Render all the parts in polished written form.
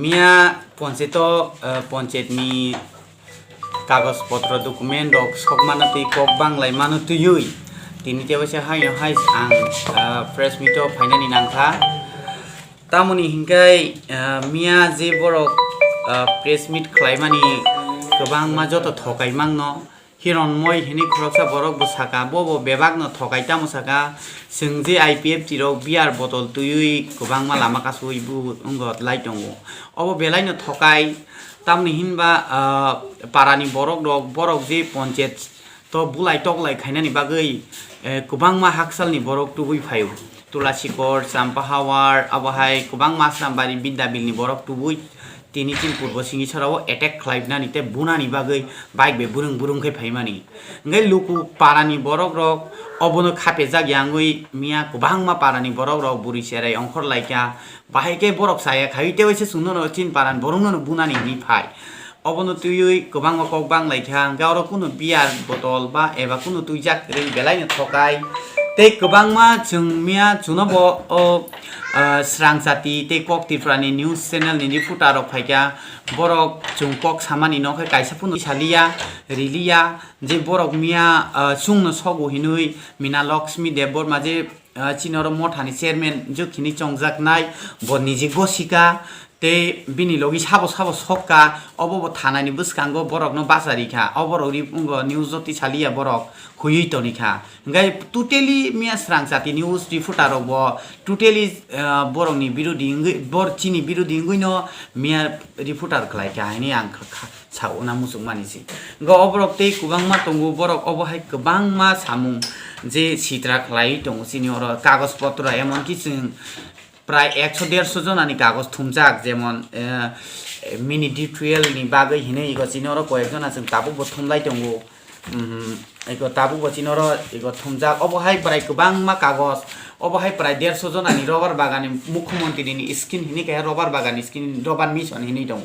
মিয়া পঞ্চায়েত পঞ্চায়েতনি কাগজপত্র document rock সব মানতে কক বাংলায় মানো তুই তিনি তেবাসে হাই হাই आं प्रेस मिटो फाइनानि नांखा तामनि हिंगाय मिया जे बरक प्रेस मिट खलायमानि गोबां मा जत थगायमां न हिरनमय हिनि खरकसा बरक बसाका बबो बेबागनो थगायता मसाका जों जे आईपीएफ टिरक बियार बटल तुयुइ गोबां मा लामा कासुइ बु अंगत लाइ दंगो अबो बेलायनो थगाय तामनि हिनबा पारानि बरक जे पञ्चायत तो बुलाय टकलाय खायनानि बागै गोबां मा हाकसालनि बरक तुबुइ फायु तुलासिकर चाम्पाहावार अबहाय गोबां मासरामबारि बिद्दाबिलनि बरक तुबुइ तिनि तिन पूर्व सिंगि सराव एटेक खालायनानि ते बुनानि बागै बाइक बे बुरुंखै फायमानि ngai luku parani borok rok obono khape jagyangui miya kubang ma parani borok rok buri serai ongkhor laika bahai ke borok saya khaite waise suno no tin paran borong no bunani ni phai obono tuyui kubang ma kok bang laika gauro kuno biar botol ba eba kuno tuijak rei belai no thokai tei kubang ma chung miya chunobo o srang jati tei kok tifrani news channel ni reporter rok phaika borok chung kok samani no khai kaisa puno salia rilia je borok miya sungno sogo hinui mina lakshmi debor maje chinoro mothani chairman jokhini chongjaknai bo niji gosika tei bini logi sabo sokka obo thanani bwskango borok no basarikha oborori ungo news joti salia borok huyui tonikha ngai totally miya srang jati news reporter rok bo totally borok ni birodi bor chini birodi nguino miya reporter khlaika ani ang sauna musuk manisi go oborok tei kubangma tongu borok obohai kubangma samung je sitra khlai tongu chini oro kagos potra emon ki ching প্রায় 100-150 জনানি কাগজ থুমজাক যেমন mini detail নি বাগৈ হিনে ego চিনর কয়েকজন আছে তাবু বথুমলাই দঙ্গো ego তাবু বচিনর ego থুমজাক অবহাই প্রায় গোবাং মা কাগজ অবহাই প্রায় 150 জনানি রবার বাগানে মুখ্যমন্ত্রীনি স্কিন হিনি কে রবার বাগানি স্কিন রবার মিশন হিনি দং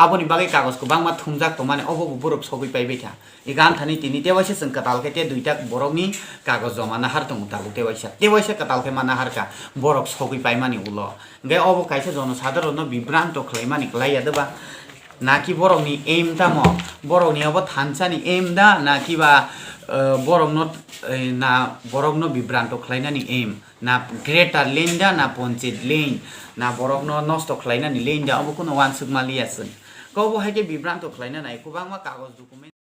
আবনি বাগৈ কাগজ গোবাং মা থুমজাক তো মানে অবব বরফ সগৈ পাইবেথা ইগান থানি তিনি তেবাইছে जों कातालके दुइटा बरकनि कागज जमा नाहार दं ताबु तेबाइसे कातालके मा नाहारका बरक सगै पाइमानि उलो गे अबो काइसे जनसाधारण बिभ्रान्त खलाइमानि लाइयादबा नाकि बरकनि एम दामो बरकनि अब थानसानि एम दा नाकिबा बरकनो बिभ्रान्त खलाइनानि एम ना ग्रेटार लेन्डा ना पञ्चायत लेन ना बरकनो नष्ट खलाइनानि लेन्डा अब कुनो वानसुक मालियासन गबो हाइके बिभ्रान्त खलाइना नाय गोबां मा कागज डकुमेन्ट